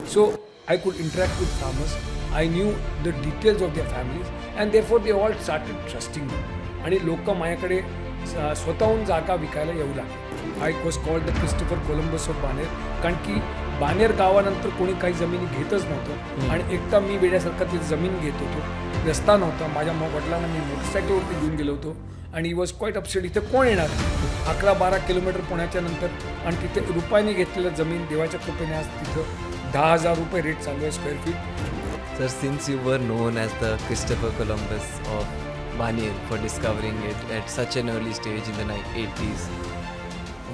So I could interact with farmers. I knew the details of their families and therefore they all started trusting me. आणि लोक माझ्याकडे स्वतःहून जागा विकायला येऊ लागले. I was called the Christopher Columbus of Baner, कारण की बानेर गावानंतर कोणी काही जमिनी घेतच नव्हतं आणि एकटा मी वेड्यासारखा ती जमीन घेत होतो. रस्ता नव्हता. माझ्या वडिलांना मी मोटरसायकलवरती घेऊन गेलो होतो आणि ही वॉज क्वाईट अपसेट. इथे कोण येणार? 11-12 किलोमीटर पुण्याच्या नंतर आणि तिथे रुपयाने घेतलेलं जमीन देवाच्या कृपेने आज तिथं 10,000 रुपये रेट चालू आहे square feet. Sir, since you were known as the Christopher Columbus of Baner for discovering it at such an early stage in the 80s,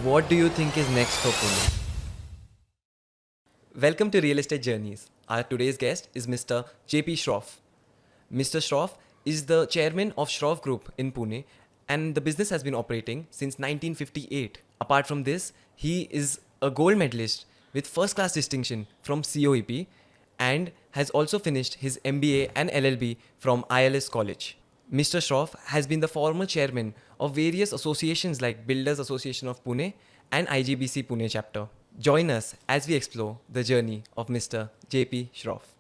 what do you think is next for Pune? Welcome to Real Estate Journeys. Our today's guest is Mr. J.P. Shroff. Mr. Shroff is the chairman of Shroff Group in Pune, and the business has been operating since 1958. Apart from this, he is a gold medalist with first class distinction from COEP and has also finished his MBA and LLB from ILS College. Mr. Shroff has been the former chairman of various associations like Builders Association of Pune and IGBC Pune Chapter. Join us as we explore the journey of Mr. J.P. Shroff.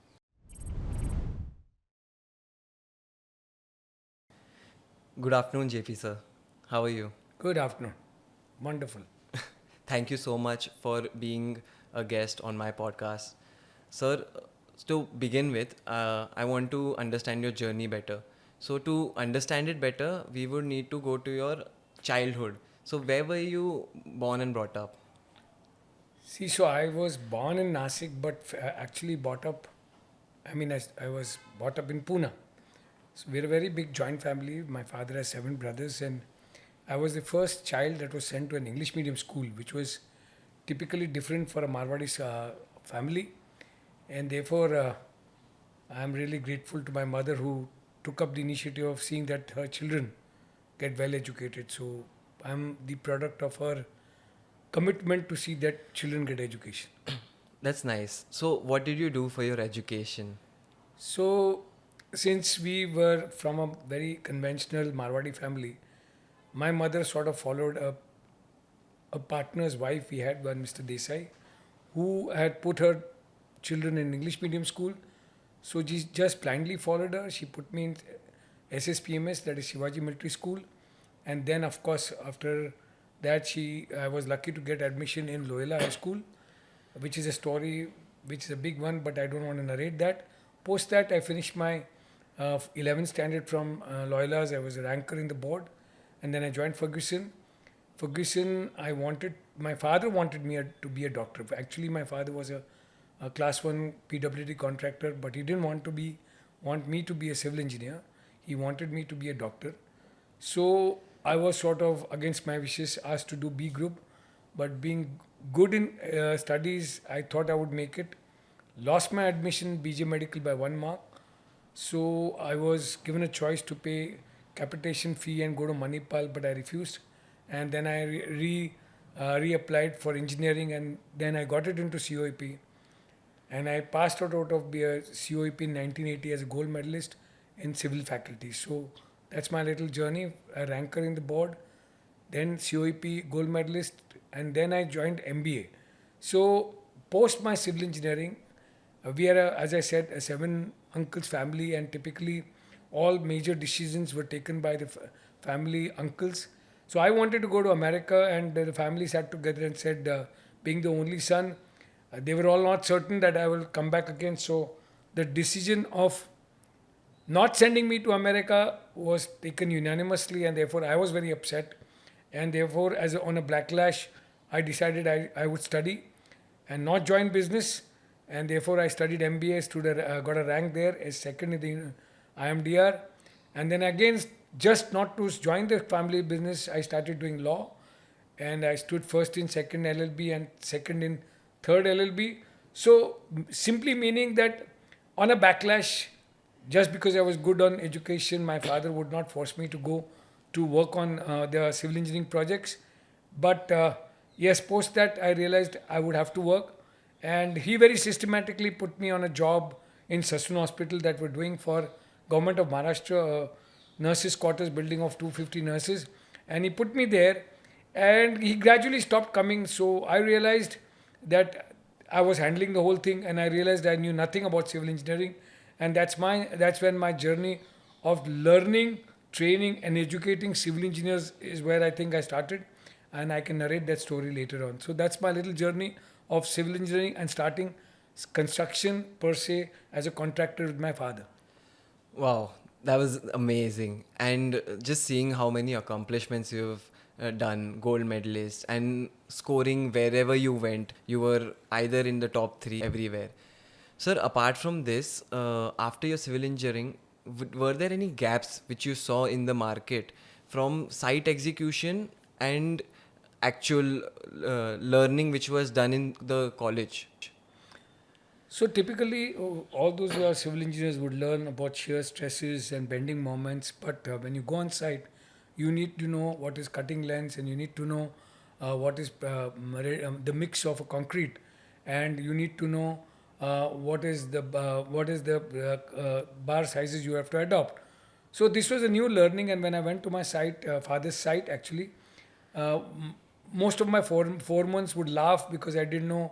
Good afternoon, JP sir. How are you? Good afternoon. Wonderful. Thank you so much for being a guest on my podcast. Sir, to begin with, I want to understand your journey better. So to understand it better, we would need to go to your childhood. So where were you born and brought up? See, so I was born in Nasik, but actually brought up, I was brought up in Pune. So we're a very big joint family. My father has 7 brothers and I was the first child that was sent to an English medium school, which was typically different for a Marwadi family. And therefore, I am really grateful to my mother who took up the initiative of seeing that her children get well educated. So I am the product of her commitment to see that children get education. That's nice. So what did you do for your education? So since we were from a very conventional Marwadi family, my mother sort of followed a partner's wife we had, one Mr. Desai, who had put her children in English medium school. So she just blindly followed her. She put me in SSPMS, that is Shivaji Military School. And then of course after that I was lucky to get admission in Loyola High School, which is a story, which is a big one, but I don't want to narrate that. Post that I finished my 11th standard from Loyola's. I was a ranker in the board. And then I joined Ferguson. My father wanted me to be a doctor. Actually, my father was a class 1 PWD contractor, but he didn't want me to be a civil engineer. He wanted me to be a doctor. So I was sort of against my wishes asked to do B group, but being good in studies, I thought I would make it. Lost my admission BJ Medical by 1 mark. So I was given a choice to pay capitation fee and go to Manipal, but I refused. And then I reapplied for engineering, and then I got it into COEP. And I passed out of COEP in 1980 as a gold medalist in civil faculty. So that's my little journey. A ranker in the board, then COEP gold medalist, and then I joined MBA. So post my civil engineering, we are, as I said, a 7 uncles family, and typically all major decisions were taken by the family uncles. So I wanted to go to America, and the family sat together and said, being the only son, they were all not certain that I will come back again. So the decision of not sending me to America was taken unanimously, and therefore I was very upset. And therefore, on a backlash, I decided I would study and not join business. And therefore, I studied MBA, got a rank there as second in the IMDR. And then again, just not to join the family business, I started doing law. And I stood first in second LLB and second in third LLB. So simply meaning that on a backlash, just because I was good on education, my father would not force me to go to work on the civil engineering projects. But yes, post that I realized I would have to work. And he very systematically put me on a job in Sassoon Hospital that we're doing for Government of Maharashtra, nurses' quarters building of 250 nurses. And he put me there, and he gradually stopped coming. So I realized that I was handling the whole thing, and I realized I knew nothing about civil engineering, and that's when my journey of learning, training, and educating civil engineers is where I think I started, and I can narrate that story later on. So that's my little journey of civil engineering and starting construction per se as a contractor with my father. Wow, that was amazing. And just seeing how many accomplishments you've done, gold medalist, and scoring wherever you went, you were either in the top three everywhere. Sir, apart from this, after your civil engineering, were there any gaps which you saw in the market from site execution and actual learning which was done in the college? So typically, all those who are civil engineers would learn about shear stresses and bending moments. But when you go on site, you need to know what is cutting lengths, and you need to know what is the mix of a concrete, and you need to know what is the bar sizes you have to adopt. So this was a new learning, and when I went to my site, father's site actually, most of my foremen would laugh because I didn't know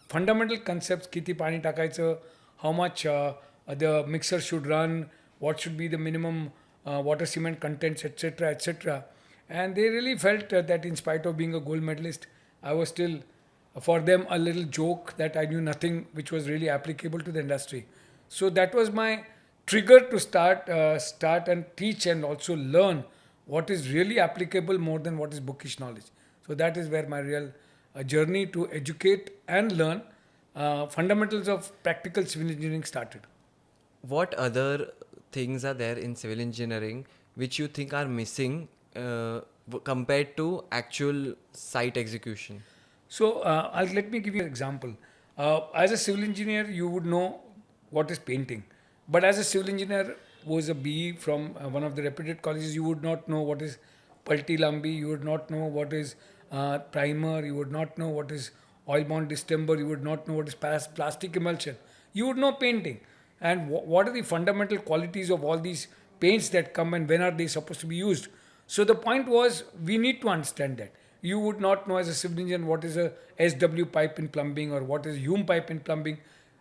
fundamental concepts, kiti pani takaitsa, how much the mixer should run, what should be the minimum water cement contents, etc., etc. And they really felt that in spite of being a gold medalist, I was still, for them, a little joke that I knew nothing which was really applicable to the industry. So that was my trigger to start and teach and also learn what is really applicable more than what is bookish knowledge. So that is where my real journey to educate and learn fundamentals of practical civil engineering started. What other things are there in civil engineering which you think are missing compared to actual site execution? So let me give you an example. As a civil engineer, you would know what is painting. But as a civil engineer who is a BE from one of the reputed colleges, you would not know what is pulti lambi, you would not know what is primer, you would not know what is oil bond distemper, you would not know what is plastic emulsion. You would know painting. And what are the fundamental qualities of all these paints that come, and when are they supposed to be used? So the point was, we need to understand that. You would not know as a civil engineer what is a SW pipe in plumbing or what is Hume pipe in plumbing.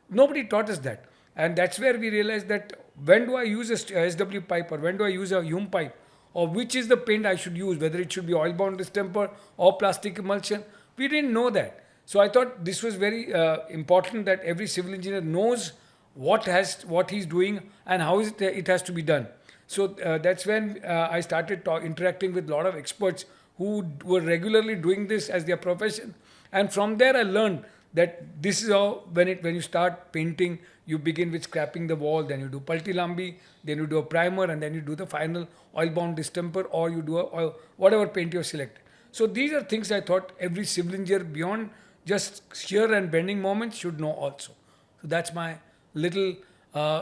Nobody taught us that. And that's where we realized that when do I use a SW pipe or when do I use a Hume pipe, or which is the paint I should use, whether it should be oil bound distemper or plastic emulsion. We didn't know that. So I thought this was very important that every civil engineer knows what he's doing and how it has to be done. So that's when I started interacting with a lot of experts who were regularly doing this as their profession, and from there I learned that this is how when you start painting, you begin with scrapping the wall, then you do pulti lambi, then you do a primer, and then you do the final oil bound distemper, or you do whatever paint you select. So these are things I thought every civil engineer beyond just shear and bending moments should know also. So that's my little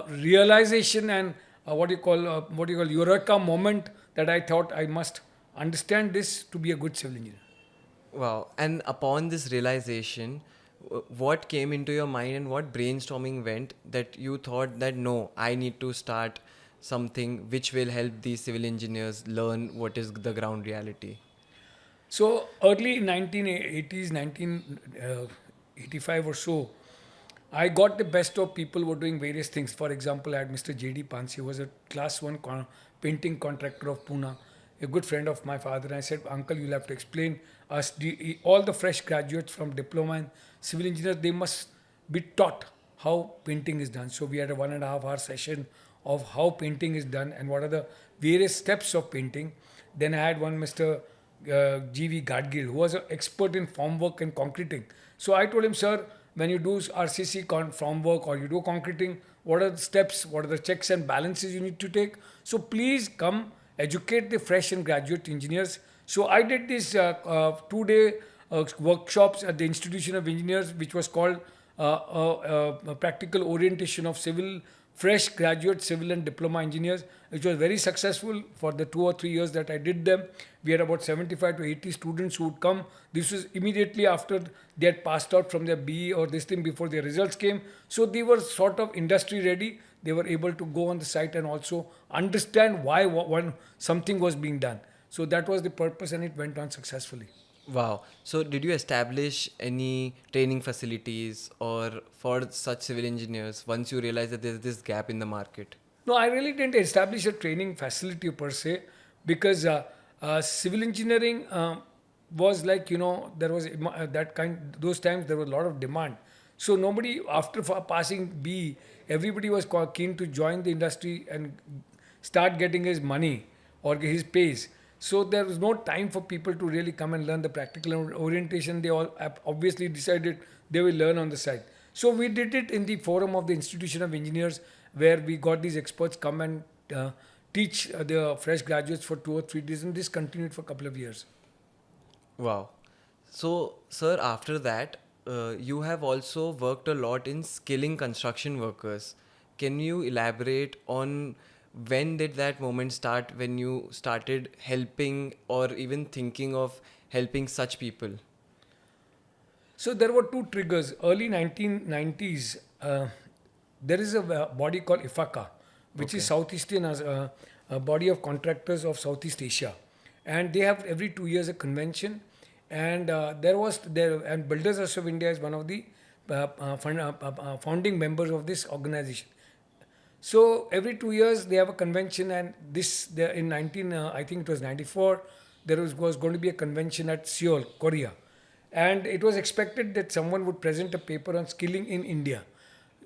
realization and what you call eureka moment, that I thought I must understand this to be a good civil engineer. Wow. And upon this realization, what came into your mind and what brainstorming went that you thought that no, I need to start something which will help these civil engineers learn what is the ground reality? So early in 1980s, 1985 or so, I got the best of people who were doing various things. For example, I had Mr. J.D. Pansi, who was a class 1 painting contractor of Pune, a good friend of my father. And I said, Uncle, you'll have to explain us, all the fresh graduates from diploma and civil engineers, they must be taught how painting is done. So we had a 1.5 hour session of how painting is done and what are the various steps of painting. Then I had one Mr. G.V. Gadgil, who was an expert in formwork and concreting. So I told him, sir, when you do RCC formwork or you do concreting, what are the steps, what are the checks and balances you need to take? So please come educate the fresh and graduate engineers. So I did this 2-day workshops at the Institution of Engineers, which was called Practical Orientation of Fresh Graduate Civil and Diploma Engineers, which was very successful for the 2 or 3 years that I did them. We had about 75 to 80 students who would come. This was immediately after they had passed out from their BE or this thing before their results came. So they were sort of industry ready. They were able to go on the site and also understand why when something was being done. So that was the purpose, and it went on successfully. Wow. So, did you establish any training facilities or for such civil engineers once you realize that there's this gap in the market? No, I really didn't establish a training facility per se because civil engineering was like, there was that kind, those times there was a lot of demand. So nobody, after passing B, everybody was keen to join the industry and start getting his money or his pays. So there was no time for people to really come and learn the practical orientation. They all obviously decided they will learn on the side. So we did it in the forum of the Institution of Engineers, where we got these experts come and teach the fresh graduates for 2 or 3 days, and this continued for a couple of years. Wow. So, sir, after that, you have also worked a lot in skilling construction workers. Can you elaborate on when did that moment start when you started helping or even thinking of helping such people? So there were two triggers. Early 1990s, there is a body called IFACA, which is Southeast Asian a body of contractors of Southeast Asia, and they have every 2 years a convention. And Builders Association of India is one of the founding members of this organization. So every 2 years they have a convention, and in 19 I think it was 94, there was going to be a convention at Seoul, Korea, and it was expected that someone would present a paper on skilling in India.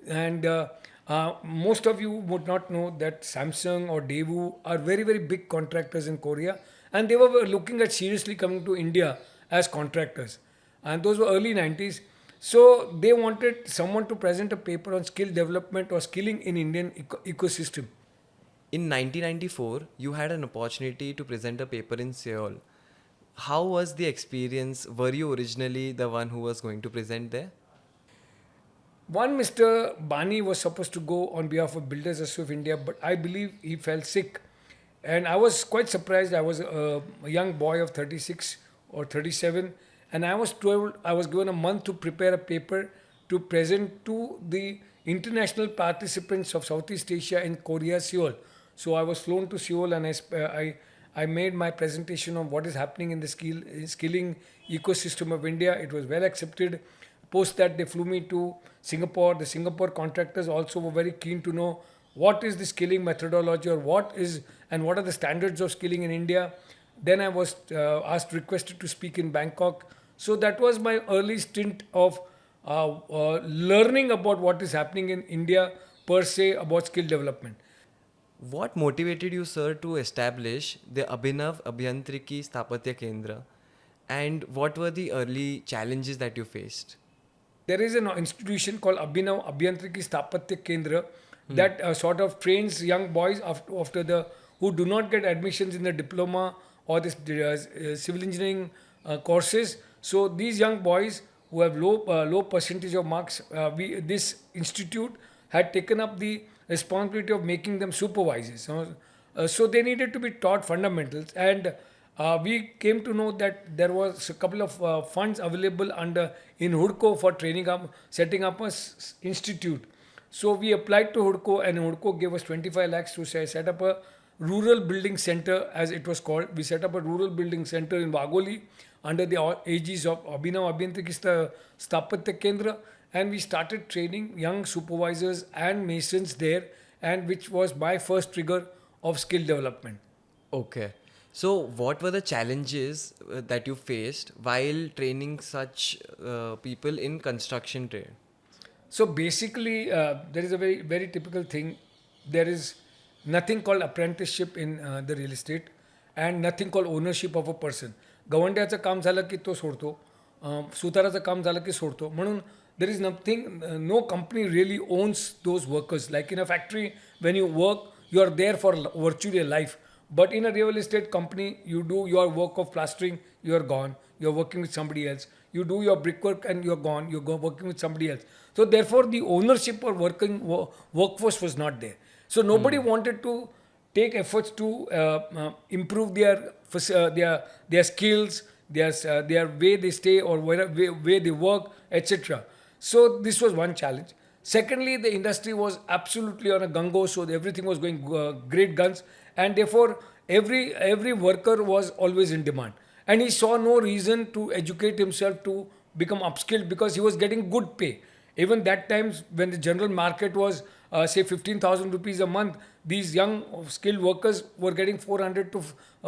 And most of you would not know that Samsung or Daewoo are very, very big contractors in Korea, and they were looking at seriously coming to India as contractors. And those were early 90s. So they wanted someone to present a paper on skill development or skilling in Indian ecosystem. In 1994, you had an opportunity to present a paper in Seoul. How was the experience? Were you originally the one who was going to present there? One Mr. Bani was supposed to go on behalf of Builders Association of India, but I believe he fell sick. And I was quite surprised. I was a young boy of 36 or 37, and I was told I was given a month to prepare a paper to present to the international participants of Southeast Asia in Korea, Seoul. So I was flown to Seoul, and I made my presentation on what is happening in the skilling ecosystem of India. It was well accepted. Post that, they flew me to Singapore. The Singapore contractors also were very keen to know what is the skilling methodology, or what are the standards of skilling in India. Then I was requested to speak in Bangkok. So that was my early stint of learning about what is happening in India per se about skill development. What motivated you, sir, to establish the Abhinav Abhiyantriki Sthapatya Kendra? And what were the early challenges that you faced? There is an institution called Abhinav Abhiyantriki Sthapatya Kendra that sort of trains young boys who do not get admissions in the diploma or this civil engineering courses. So these young boys who have low percentage of marks, this institute had taken up the responsibility of making them supervisors. So they needed to be taught fundamentals, and we came to know that there was a couple of funds available in HUDCO for setting up a institute. So we applied to HUDCO, and HUDCO gave us 25 lakhs to set up a rural building center, as it was called. We set up a rural building center in Vagoli under the aegis of Abhinav Abhiyantriki Sthapatya Kendra, and we started training young supervisors and masons there, and which was my first trigger of skill development. Okay. So, what were the challenges that you faced while training such people in construction trade? So basically, there is a very, very typical thing. There is nothing called apprenticeship in the real estate, and nothing called ownership of a person. गवंड्याचं काम झालं की तो सोडतो, सुताराचं काम झालं की सोडतो. म्हणून there is nothing, no company really owns those workers. Like in a factory, when you work, you are there for virtually a life. But in a real estate company, you do your work of plastering, you are gone. You are working with somebody else. You do your brickwork and you are gone. You go working with somebody else. So therefore, the ownership or workforce was not there. So nobody wanted to take efforts to improve their skills, their way they stay or way they work, etc. So this was one challenge. Secondly, the industry was absolutely on a gung-ho, so everything was going great guns, and therefore every worker was always in demand. And he saw no reason to educate himself to become upskilled because he was getting good pay. Even that times when the general market was say 15,000 rupees a month, these young skilled workers were getting 400 to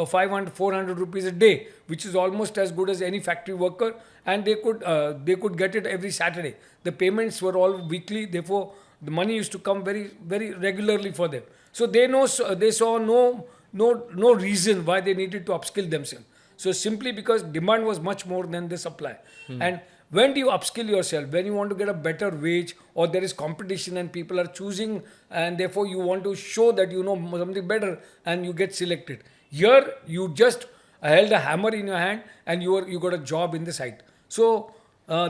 500, 400 rupees a day, which is almost as good as any factory worker, and they could get it every Saturday. The payments were all weekly, therefore the money used to come very very regularly for them. So they saw no reason why they needed to upskill themselves. So simply because demand was much more than the supply. And when do you upskill yourself? When you want to get a better wage, or there is competition and people are choosing, and therefore you want to show that you know something better and you get selected. Here you just held a hammer in your hand and you got a job in the site. So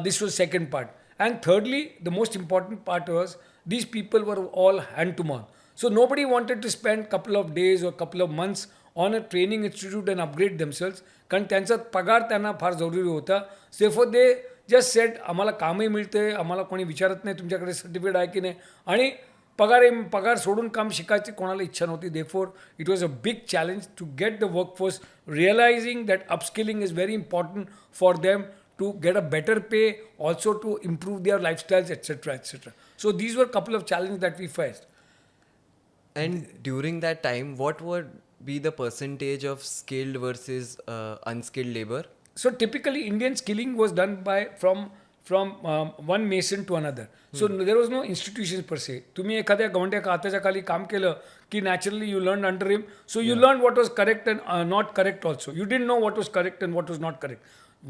this was second part. And thirdly, the most important part was these people were all hand to mouth. So nobody wanted to spend couple of days or couple of months on a training institute and upgrade themselves, कारण त्यांचा पगार त्यांना फार जरुरी होता. therefore they just said आम्हाला कामही मिळते, आम्हाला कोणी विचारत नाही तुमच्याकडे सर्टिफिकेट आहे की नाही, आणि पगार सोडून काम शिकायची कोणाला इच्छा नव्हती. therefore it was a big challenge to get the workforce realizing that upskilling is very important for them to get a better pay, also to improve their lifestyles, etc., etc. So these were a couple of challenges that we faced. And during that time, what would be the percentage of skilled versus unskilled labor? So typically Indian skilling was done from one mason to another. So there was no institutions per se. तुम्ही एखाद्या गवंड्या हाताच्या खाली काम केलं की naturally you learned under him. So you learned what was correct and not correct also. You didn't know what was correct and what was not correct.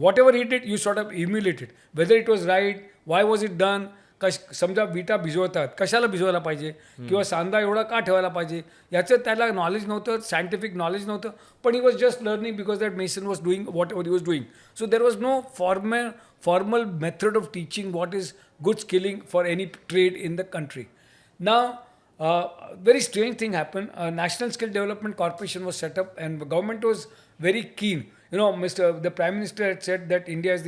Whatever he did, you sort of emulated. Whether it was right, why was it done, समजा विटा भिजवतात, कशाला भिजवायला पाहिजे, किंवा सांधा एवढा का ठेवायला पाहिजे, याचं त्याला नॉलेज नव्हतं, सायंटिफिक नॉलेज नव्हतं, पण he was just learning because that mason was doing whatever he was doing. So there was no formal method of teaching what is good skilling for any trade in the country. Now, very strange thing happened. A National Skill Development Corporation was set up, and the government was very keen. You know, the Prime Minister had said that India is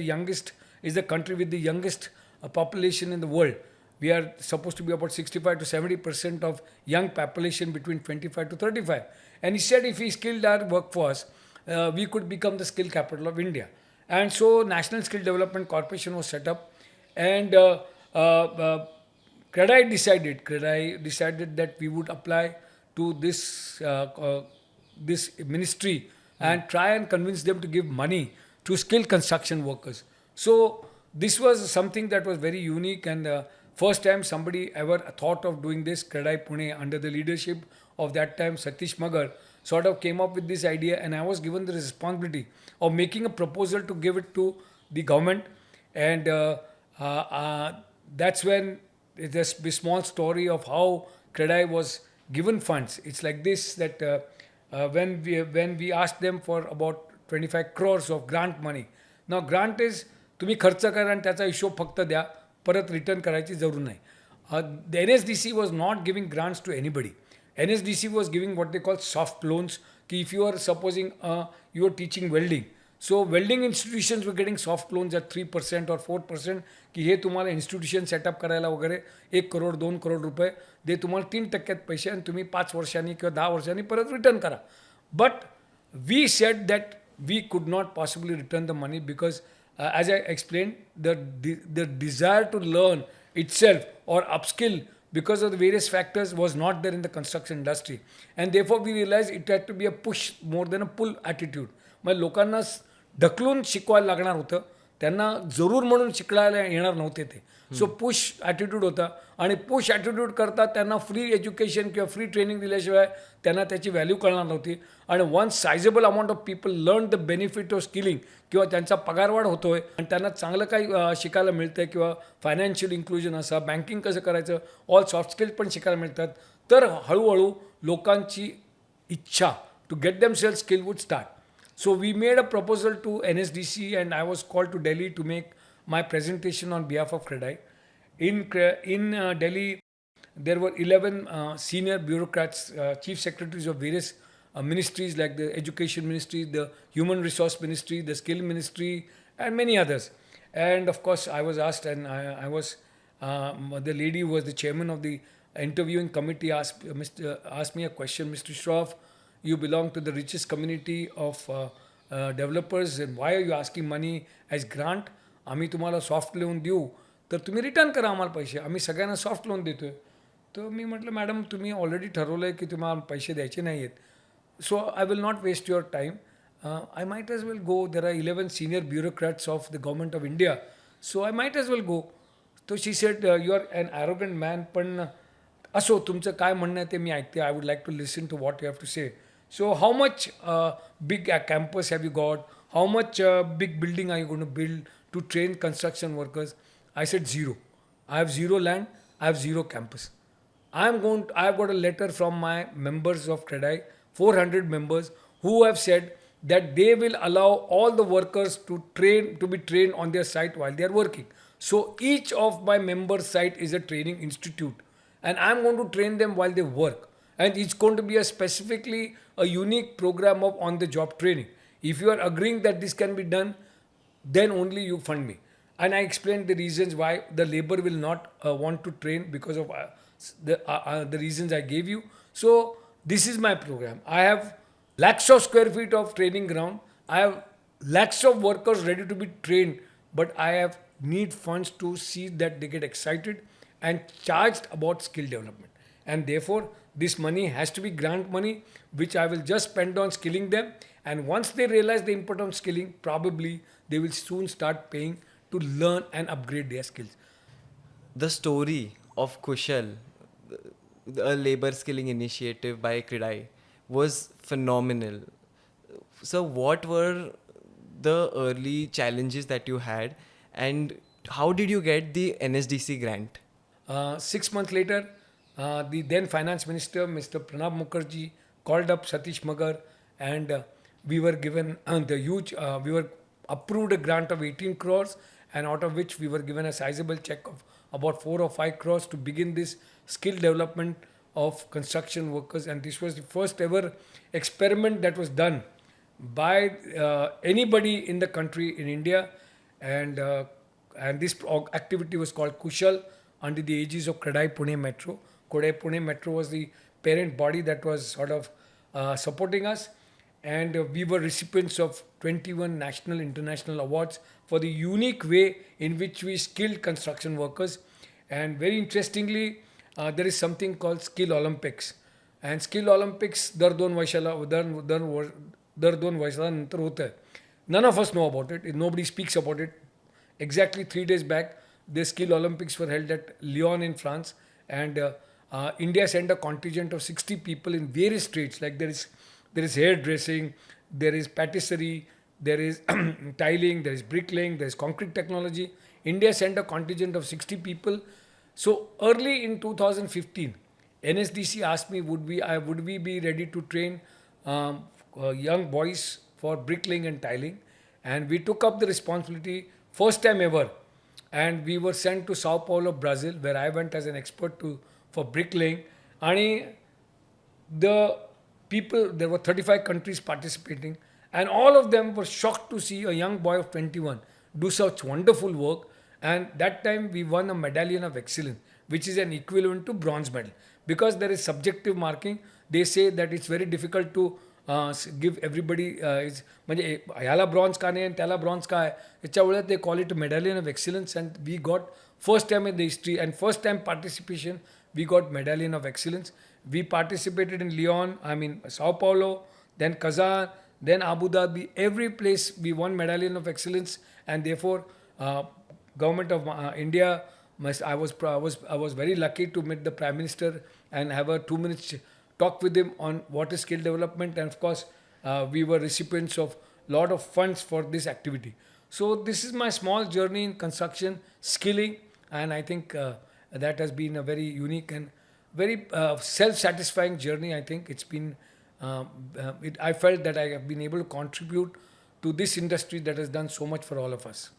the country with the youngest population in the world. We are supposed to be about 65 to 70% of young population between 25 to 35. And he said if we skilled our workforce, we could become the skill capital of India. And so National Skill Development Corporation was set up, and Credai decided that we would apply to this ministry and try and convince them to give money to skilled construction workers. So this was something that was very unique, and first time somebody ever thought of doing this. Credai Pune, under the leadership of that time Satish Magar, sort of came up with this idea, and I was given the responsibility of making a proposal to give it to the government. And that's when there's a small story of how Credai was given funds. It's like this, that when we asked them for about 25 crores of grant money. Now grant is तुम्ही खर्च करा आणि त्याचा हिशोब फक्त द्या, परत return करायची जरूर नाही. The NSDC was not giving grants to anybody. NSDC was giving what they call soft loans. Ki if you are supposing you are teaching welding, so welding institutions were getting soft loans at 3% or 4%. की हे तुम्हाला institution setup करायला वगैरे 1 करोड 2 करोड रुपये दे, तुम्हाला 3% पैसे, आणि तुम्ही 5 वर्षांनी किंवा 10 वर्षांनी परत रिटर्न करा. But we said that we could not possibly return the money because as I explained, the desire to learn itself or upskill because of the various factors was not there in the construction industry, and therefore we realized it had to be a push more than a pull attitude. म्हणजे लोकांना ढकलून शिकवायला लागणार होतं, त्यांना जरूर म्हणून शिकायला येणार नव्हते ते. सो पुश ॲटिट्यूड होता, आणि पुश ॲटिट्यूड करता त्यांना फ्री एज्युकेशन किंवा फ्री ट्रेनिंग दिल्याशिवाय त्यांना त्याची व्हॅल्यू कळणार नव्हती. आणि one sizeable amount of people learn the benefit of skilling, किंवा त्यांचा पगारवाढ होतो आहे आणि त्यांना चांगलं काही शिकायला मिळतं आहे, किंवा फायनान्शियल इन्क्लुजन असं, बँकिंग कसं करायचं, ऑल सॉफ्ट स्किल्स पण शिकायला मिळतात. तर हळूहळू लोकांची इच्छा to get themselves skill would start. So we made a proposal to NSDC, and I was called to Delhi to make my presentation on behalf of Credai. In Delhi, there were 11 senior bureaucrats, chief secretaries of various ministries like the Education Ministry, the Human Resource Ministry, the Skill Ministry, and many others. And of course, I was asked, and I was the lady who was the chairman of the interviewing committee asked me a question. Mr. Shroff, you belong to the richest community of developers, and why are you asking money as grant? आम्ही तुम्हाला soft loan देऊ तर तुम्ही return करा आम्हाला पैसे. आम्ही सगळ्यांना सॉफ्ट लोन देतोय. तर मी म्हटलं मॅडम तुम्ही ऑलरेडी ठरवलं आहे की तुम्हाला पैसे द्यायचे नाही आहेत. So I will not waste your time. I might as well go. There are 11 senior bureaucrats of the government of India. So I might as well go. So she said, you are an arrogant man. पण असो तुमचं काय म्हणणं आहे ते मी ऐकते. I would like to listen to what you have to say. So how much big campus have you got? How much big building are you going to build to train construction workers? I said zero. I have zero land. I have zero campus. I have got a letter from my members of Credai, 400 members, who have said that they will allow all the workers to be trained on their site while they are working. So each of my member site is a training institute, and I'm going to train them while they work. And it's going to be specifically a unique program of on-the-job training. If you are agreeing that this can be done, then only you fund me. And I explained the reasons why the labor will not want to train because of the reasons I gave you. So this is my program. I have lakhs of square feet of training ground. I have lakhs of workers ready to be trained, but I have need funds to see that they get excited and charged about skill development. And therefore, this money has to be grant money, which I will just spend on skilling them. And once they realize the importance of skilling, probably they will soon start paying to learn and upgrade their skills. The story of Kushal, a labor skilling initiative by Credai, was phenomenal. So, what were the early challenges that you had, and how did you get the NSDC grant? 6 months later, the then finance minister, Mr. Pranab Mukherjee, called up Satish Magar, and we were given we were approved a grant of 18 crores, and out of which we were given a sizable check of about 4 or 5 crores to begin this skill development of construction workers. And this was the first ever experiment that was done by anybody in the country in India, and this activity was called Kushal under the aegis of Credai Pune Metro. Credai Pune Metro was the parent body that was sort of supporting us, and we were recipients of 21 national international awards for the unique way in which we skilled construction workers. And very interestingly, there is something called Skill Olympics, and Skill Olympics दर 2 वर्षानंतर होतं आहे. None of us know about it. Nobody speaks about it. Exactly 3 days back, the Skill Olympics were held at Lyon in France, and India sent a contingent of 60 people in various trades. Like there is hairdressing, there is patisserie, there is tiling, there is bricklaying, there is concrete technology. India sent a contingent of 60 people. So early in 2015, NSDC asked me, would we be ready to train young boys for bricklaying and tiling? And we took up the responsibility, first time ever. And we were sent to Sao Paulo, Brazil, where I went as an expert for bricklaying. And the people, there were 35 countries participating, and all of them were shocked to see a young boy of 21 do such wonderful work. And that time we won a medallion of excellence, which is an equivalent to bronze medal. Because there is subjective marking, they say that it's very difficult to give everybody म्हणजे ह्याला bronze का नाही आणि त्याला bronze का आहे याच्यामुळे they call it a medallion of excellence. And we got first time in the history and first time participation, we got medallion of excellence. We participated in Lyon, Sao Paulo, then Kazan, then Abu Dhabi. Every place we won medallion of excellence, and therefore government of India I was very lucky to meet the Prime Minister and have a 2 minutes talk with him on what is skill development. And of course we were recipients of lot of funds for this activity. So this is my small journey in construction skilling, and I think that has been a very unique and very self-satisfying journey. I think it's been I felt that I have been able to contribute to this industry that has done so much for all of us.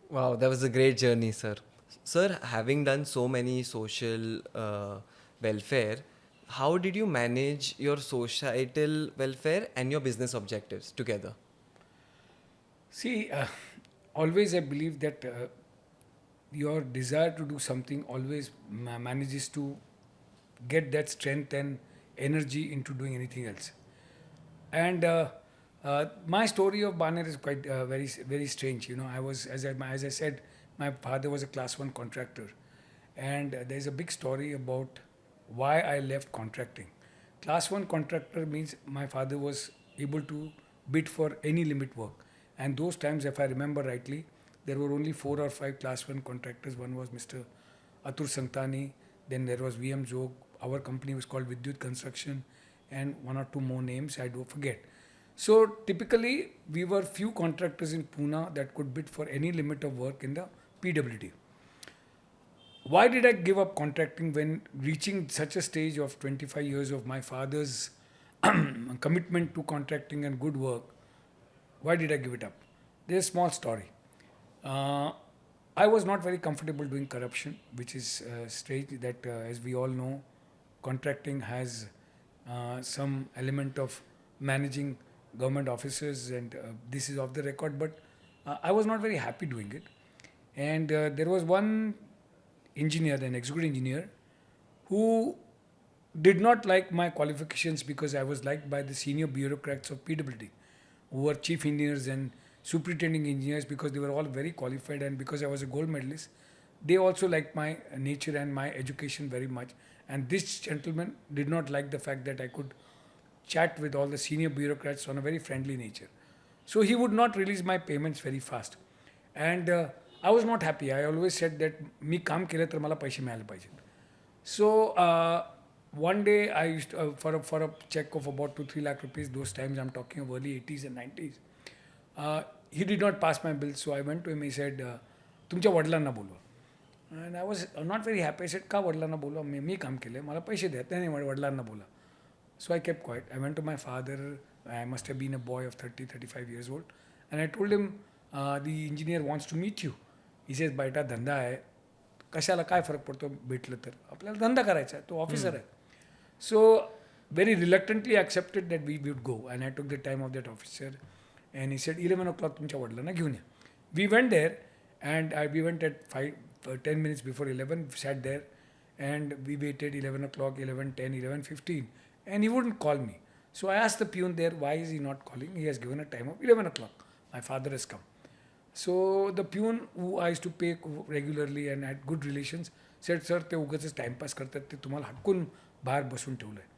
Wow, that was a great journey, sir. Sir, having done so many social welfare, how did you manage your societal welfare and your business objectives together? See, always I believe that your desire to do something always manages to get that strength and energy into doing anything else. And My story of Baner is quite very strange. You know, I was as I said, my father was a class 1 contractor, and there's a big story about why I left contracting. Class 1 contractor means my father was able to bid for any limit work, and those times, if I remember rightly, there were only 4 or 5 class 1 contractors. One was Mr. Atur Santani, then there was VM Zog. Our company was called Vidyut Construction, and 1 or 2 more names I do forget. So typically, we were few contractors in Pune that could bid for any limit of work in the PWD. Why did I give up contracting when reaching such a stage of 25 years of my father's commitment to contracting and good work? Why did I give it up? There's a small story. Uh, I was not very comfortable doing corruption, which is strange that, as we all know, contracting has some element of managing government officers, and this is off the record, but I was not very happy doing it. And there was one engineer, an executive engineer, who did not like my qualifications because I was liked by the senior bureaucrats of PWD, who were chief engineers and superintending engineers, because they were all very qualified, and because I was a gold medalist, they also liked my nature and my education very much. And this gentleman did not like the fact that I could chat with all the senior bureaucrats on a very friendly nature. So he would not release my payments very fast. And I was not happy. I always said that मी काम केलं तर मला पैसे मिळाले पाहिजेत. So one day I used to, for a check of about 2-3 lakh rupees, those times I'm talking of early 80s and 90s, he did not pass my bill. So I went to him. He said, तुमच्या वडिलांना बोलवा. And I was not very happy. I said, का वडिलांना बोलवा? मी काम केलं, मला पैसे द्या. नाही वडिलांना बोला. So I kept quiet. I went to my father. I must have been a boy of 30-35 years old. And I told him, the engineer wants to meet you. He says, बेटा धंदा आहे, कशाला काय फरक पडतो भेटलं तर, आपल्याला धंदा करायचा आहे, तो ऑफिसर आहे. So very reluctantly accepted that we would go, and I took the time of that officer, and he said 11 o'clock तुमच्या वडिलांना घेऊन या. We went there, and we went at 10 minutes before 11, sat there, and we waited 11 o'clock, 11:10, 11:15, and he wouldn't call me. So I asked the peon there, why is he not calling? He has given a time of 11 o'clock. My father has come. So the peon, who I used to pay regularly and had good relations, said, sir, ते उगाचच timepass करतात, ते तुम्हाला हटकून बाहेर बसून ठेवलं आहे.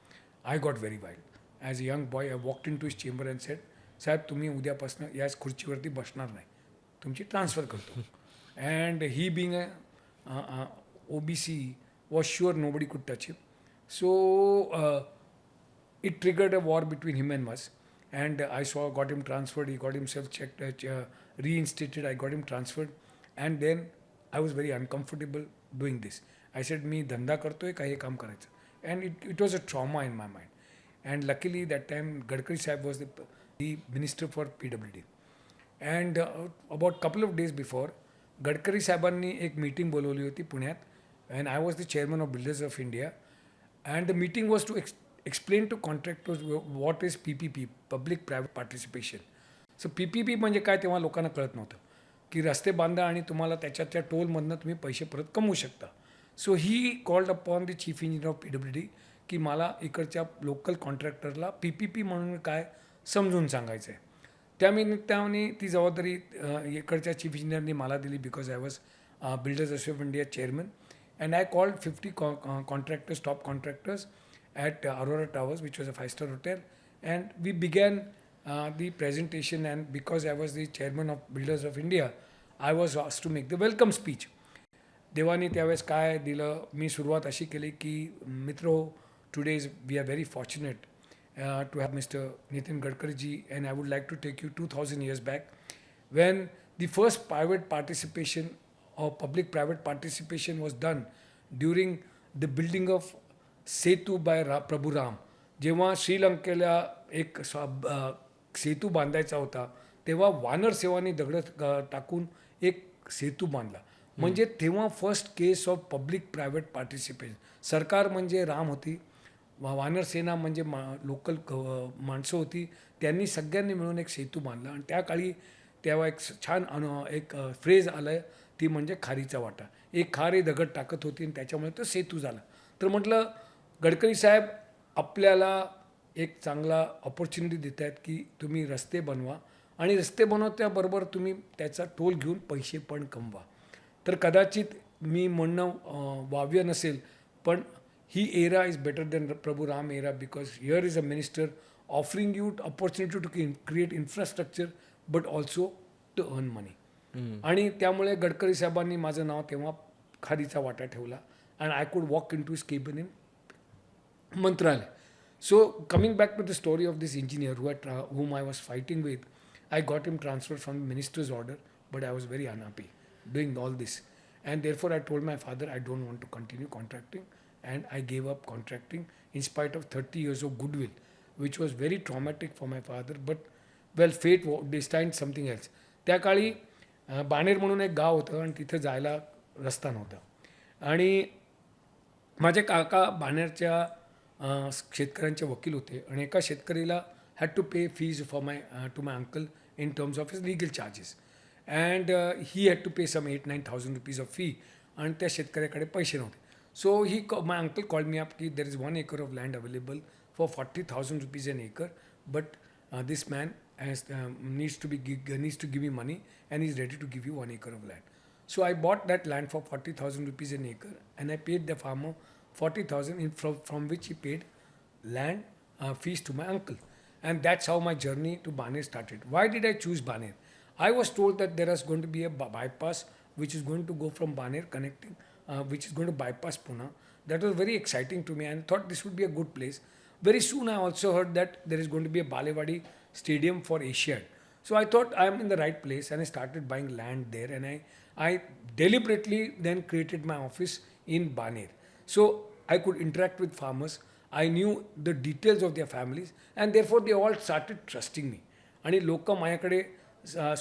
I got very wild. As a young boy, I walked into his chamber and said, साहेब तुम्ही उद्यापासून याच खुर्चीवरती बसणार नाही, तुमची ट्रान्सफर करतो. And he being a OBC was sure nobody could touch him. So it triggered a war between him and us. And I got him transferred. He got himself checked, reinstated. I got him transferred. And then I was very uncomfortable doing this. I said, मी धंदा करतोय का हे काम करायचं? And it was a trauma in my mind. And luckily that time Gadkari Sahib was the minister for PWD. And about couple of days before, Gadkari साहेबांनी एक meeting बोलवली होती पुण्यात, and I was the chairman of Builders of India, and the meeting was to explain to contractors what is PPP, Public Private Participation. So PPP म्हणजे काय तेव्हा लोकांना कळत नव्हतं, की रस्ते बांधा आणि तुम्हाला त्याच्या टोलमधनं तुम्ही पैसे परत कमवू शकता. So he called upon the chief engineer of PWD की मला इकडच्या लोकल कॉन्ट्रॅक्टरला PPP म्हणून काय समजून सांगायचं आहे. त्यानिमित्ताने ती जबाबदारी इकडच्या चीफ इंजिनियरनी मला दिली, because I was builders association of India chairman. And I called 50 contractors, top contractors at Aurora Towers, which was a 5-star hotel, and we began the presentation. And because I was the chairman of Builders of India, I was asked to make the welcome speech. देवानी त्यावेळेस काय दिलं, मी सुरुवात अशी केली की मित्रो, today we are very fortunate to have Mr. Nitin Gadkari ji, and I would like to take you 2000 years back when the first private participation or public-private participation was done during the building of Setu by Prabhu Ram. जेव्हा श्रीलंकेला एक सेतू बांधायचा होता, तेव्हा वानर सेवानी दगड टाकून एक सेतू बांधला. म्हणजे तेव्हा first case of public private participation. सरकार म्हणजे राम होती, वानर सेना म्हणजे लोकल माणसं होती, त्यांनी सगळ्यांनी मिळून एक सेतू बांधला. आणि त्या काळी तेव्हा एक छान एक फ्रेज आलं, ती म्हणजे खारीचा वाटा. एक खारी दगड टाकत होती आणि त्याच्यामुळे तो सेतू झाला. तर म्हटलं, गडकरी साहेब आपल्याला एक चांगला ऑपॉर्च्युनिटी देत आहेत की तुम्ही रस्ते बनवा आणि रस्ते बनवत्याबरोबर तुम्ही त्याचा टोल घेऊन पैसे पण कमवा. तर कदाचित मी म्हणणं वाव्य नसेल, पण ही era is better than Prabhu Ram era because here is a minister offering you opportunity to create infrastructure but also to earn money. आणि त्यामुळे गडकरी साहेबांनी माझं नाव तेव्हा खारीचा वाटा ठेवला and I could walk into his cabin in Mantralaya. So coming back to the story of this engineer whom I was fighting with, I got him transferred from the minister's order, but I was very unhappy doing all this. And therefore I told my father I don't want to continue contracting, and I gave up contracting in spite of 30 years of goodwill, which was very traumatic for my father, but well, fate destined something else. त्या काळी बाणेर म्हणून एक गाव होतं आणि तिथं जायला रस्ता नव्हता. आणि माझे काका बाणेरच्या शेतकऱ्यांचे वकील होते आणि एका शेतकरीला had to pay fees for to my uncle in terms of his legal charges and he had to pay some 8,000-9,000 rupees of फी आणि त्या शेतकऱ्याकडे पैसे नव्हते. So my uncle called me up की there is 1 acre of land available for 40,000 rupees an acre, but this man needs to give me money and is ready to give you 1 acre of land. So I bought that land for 40,000 rupees an acre and I paid the farmer 40,000 from which he paid land fees to my uncle. And that's how my journey to Baner started. Why did I choose Baner? I was told that there is going to be a bypass which is going to go from Baner connecting, which is going to bypass Pune. That was very exciting to me and thought this would be a good place. Very soon I also heard that there is going to be a Balewadi stadium for Asiad. So I thought I am in the right place and I started buying land there, and I deliberately then created my office in Baner. So I could interact with farmers. I knew the details of their families and therefore they all started trusting me. आणि लोक माझ्याकडे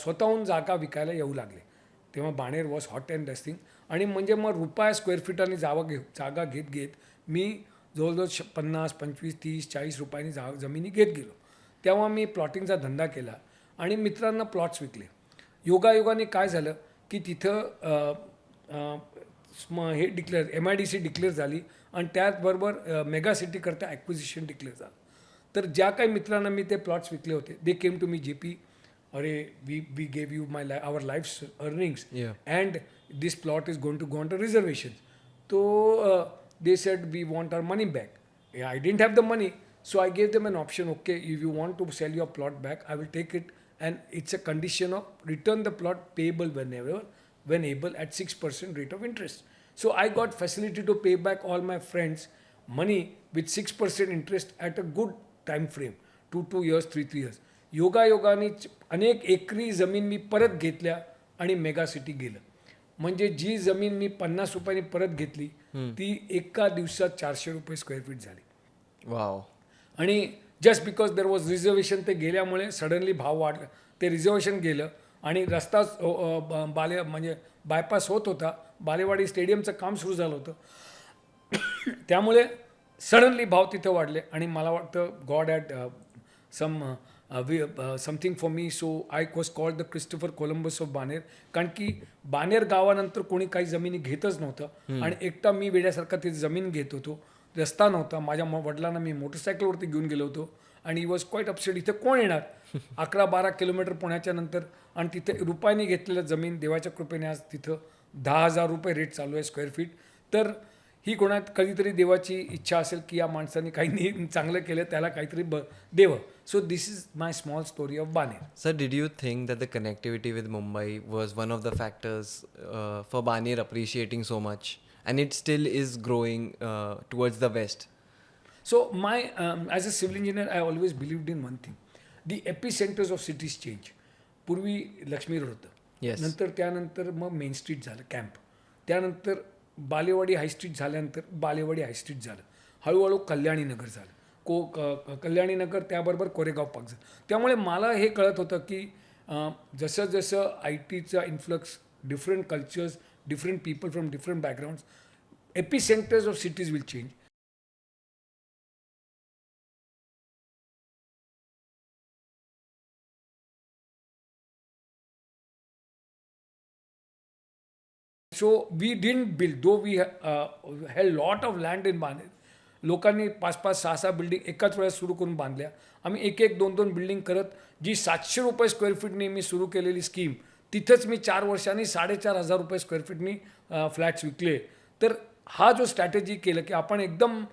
स्वतःहून जागा विकायला येऊ लागले. तेव्हा Baner was hot and dusting आणि म्हणजे मग रुपया स्क्वेअर फीटाने जागा घेत मी जवळजवळ 50, 25, 30, 40 रुपयांनी जमिनी घेत गेलो. तेव्हा मी प्लॉटिंगचा धंदा केला आणि मित्रांना प्लॉट्स विकले. योगायोगाने काय झालं की तिथं हे डिक्लेअर MIDC डिक्लेअर झाली आणि त्याचबरोबर मेगा सिटीकरता ॲक्विजिशन डिक्लेअर झालं. तर ज्या काही मित्रांना मी ते प्लॉट्स विकले होते they came to me JP, अरे we gave you our life earnings and this plot is going to go on to reservation. तो they said we want our money back. I didn't have the money, so I gave them an option. Okay, if you want to sell your plot back, I will take it, and it's a condition of return the plot payable when able at 6% rate of interest. So I got facility to pay back all my friends money with 6% interest at a good time frame, 2 years, 3 years. योगाने अनेक एकरी जमीन मी परत घेतल्या आणि mega city गेलं. म्हणजे जी जमीन मी 50 रुपयांनी परत घेतली ती एका दिवसात 400 रुपये स्क्वेअर फीट झाली. वाव. आणि just because there was reservation ते गेल्यामुळे सडनली भाव वाढला. ते रिझर्वेशन गेलं आणि रस्ता म्हणजे बायपास होत होता. बालेवाडी स्टेडियमचं काम सुरू झालं होतं. त्यामुळे सडनली भाव तिथं वाढले आणि मला वाटतं God had something for me. So I was called the Christopher Columbus of Baner. कारण की बाणेर गावानंतर कोणी काही जमिनी घेतच नव्हतं आणि एकटा मी वेड्यासारखा ती जमीन घेत होतो. रस्ता नव्हता. माझ्या वडिलांना मी मोटरसायकलवरती घेऊन गेलो होतो आणि वॉज क्वाईट अपसेट. इथे कोण येणार 11-12 किलोमीटर पुण्याच्या नंतर आणि तिथे रुपयाने घेतलेलं जमीन देवाच्या कृपेने आज तिथं 10,000 रुपये रेट चालू आहे स्क्वेअर फीट. तर ही कोणात कधीतरी देवाची इच्छा असेल की या माणसाने काही चांगलं केलं त्याला काहीतरी देवं. So this is my small story of Baner. Sir, did you think that the connectivity with Mumbai was one of the factors for Baner appreciating so much, and it still is growing towards the west? So as a civil engineer, I always believed in one thing: the epicenters of cities change. पूर्वी Lakshmi road होतं. Yes. त्यानंतर मग main street झालं camp. त्यानंतर Balewadi high street झाल्यानंतर Balewadi high street झालं. हळूहळू कल्याणी नगर झालं. कल्याणी नगर त्याबरोबर कोरेगाव पार्क झालं. त्यामुळे मला हे कळत होतं की जसं जसं ITचा influx, different cultures, different people from different backgrounds, epicentres of cities will change. So we didn't build, though we had a lot of land in Baner. लोकांनी 5-5, 6-6 बिल्डिंग एकाच वेळेस सुरू करून बांधल्या. आम्ही 1-1, 2-2 बिल्डिंग करत जी ₹700 स्क्वेअर फीटनी मी सुरू केलेली स्कीम, तिथंच मी 4 वर्षांनी ₹4,500 स्क्वेअर फीटनी फ्लॅट्स विकले. तर हा जो स्ट्रॅटेजी केलं की आपण एकदम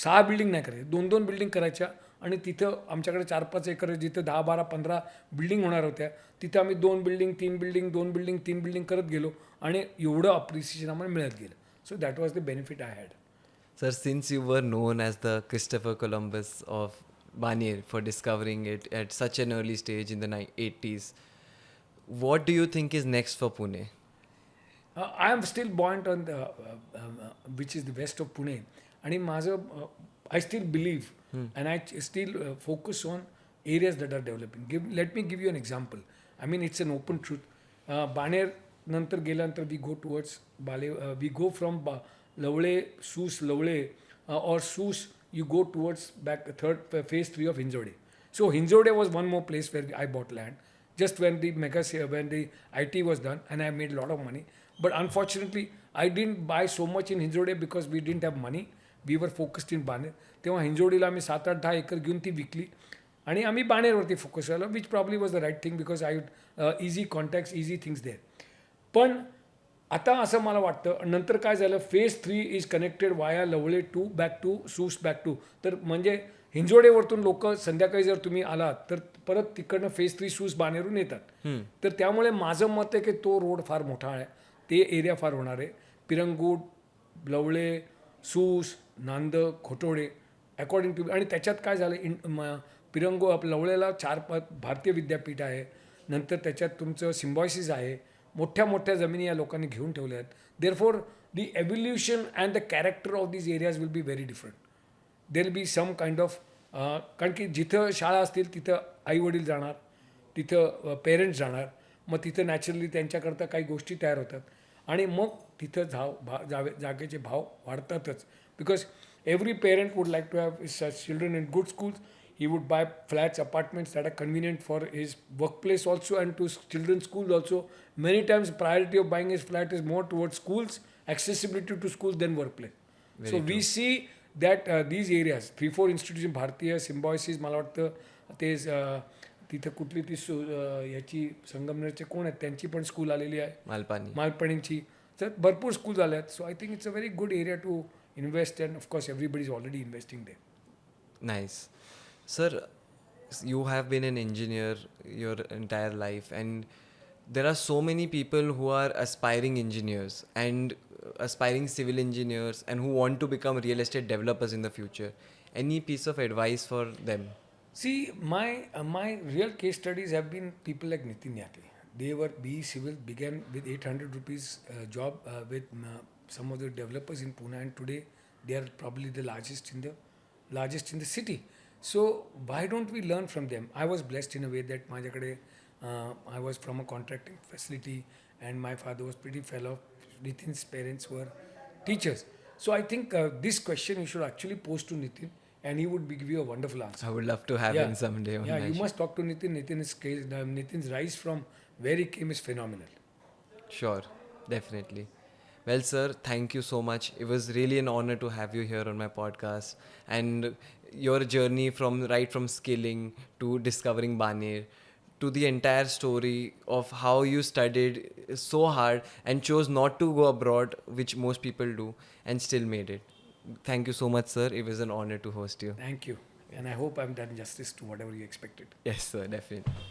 6 बिल्डिंग नाही करायच्या, 2-2 बिल्डिंग करायच्या आणि तिथं आमच्याकडे 4-5 एकर जिथं 10, 12, 15 बिल्डिंग होणार होत्या, तिथं आम्ही 2 बिल्डिंग, 3 बिल्डिंग, 2 बिल्डिंग, 3 बिल्डिंग करत गेलो आणि एवढं अप्रिसिएशन आम्हाला मिळत गेलं. So that was the benefit I had. Sir, since you were known as the Christopher Columbus of Baner for discovering it at such an early stage in the 80s, what do you think is next for Pune? I am still buoyant on the, which is the west of Pune. आणि माझं I still believe and I still focus on areas that are developing. Let me give you an example. I mean, it's an open truth. Baner नंतर गेल्यानंतर we go towards we go from Lavle, Soos, Lavle, or Soos, you go towards back phase 3 of Hinjode. So Hinjode was one more place where I bought land. Just when the IT was done and I made a lot of money. But unfortunately, I didn't buy so much in Hinjode because we didn't have money. We were focused in Baner. तेव्हा हिंजोडीला आम्ही 7-8-10 एकर घेऊन ती विकली आणि आम्ही बाणेरवरती focus झालो, which probably was the right thing because I easy contacts, easy things there. पण आता असं मला वाटतं, नंतर काय झालं, phase 3 is connected via Lavale to back to Sus back to. तर म्हणजे हिंजोडेवरतून लोक संध्याकाळी जर तुम्ही आलात तर परत तिकडनं फेज 3 सूस बाणेरून येतात. तर त्यामुळे माझं मत आहे की तो रोड फार मोठा आहे, ते एरिया फार होणार आहे. पिरंगूट, लवळे, सूस, नांद, खोटोडे अकॉर्डिंग टू. आणि त्याच्यात काय झालं, लवळेला 4-5 भारतीय विद्यापीठ आहे, नंतर त्याच्यात तुमचं सिम्बॉयसिस आहे, मोठ्या मोठ्या जमिनी या लोकांनी घेऊन ठेवल्या आहेत. Therefore the evolution and the character of these areas will be very different. There will be some kind of, कारण की जिथं शाळा असतील तिथं आईवडील जाणार, तिथं पेरेंट्स जाणार, मग तिथं नॅचरली त्यांच्याकरता काही गोष्टी तयार होतात आणि मग तिथं जागेचे भाव वाढतातच. Because every parent would like to have his children in good schools. He would buy flats, apartments that are convenient for his workplace also and to children's schools also. Many times priority of buying his flat is more towards schools, accessibility to schools than workplace. Very so true. We see that these areas, 3-4 institutions, भारतीय Symbiosis, मला वाटतं ते तिथं कुठली ती याची संगमनेरचे कोण आहेत त्यांची पण स्कूल आलेली आहे, मालपाणीची. तर भरपूर स्कूल झाल्या आहेत. So I think it's a very good area to invest and of course everybody is already investing there. Nice. Sir, you have been an engineer your entire life and there are so many people who are aspiring engineers and aspiring civil engineers and who want to become real estate developers in the future. Any piece of advice for them? See, my real case studies have been people like Nitin Yake. They were BE Civil, began with 800 rupees job with some of the developers in Pune, and today they are probably the largest in the city. So why don't we learn from them? I was blessed in a way that I was from a contracting facility and my father was pretty fellow. Nitin's parents were teachers. So I think this question you should actually pose to Nitin and he would give you a wonderful answer. I would love to have him someday on my you must talk to Nitin. Nitin's rise from where he came is phenomenal. Sure, definitely. Well, sir, thank you so much. It was really an honor to have you here on my podcast. And your journey from skilling to discovering Baner to the entire story of how you studied so hard and chose not to go abroad, which most people do, and still made it. Thank you so much, sir. It was an honor to host you. Thank you. And I hope I've done justice to whatever you expected. Yes, sir, definitely.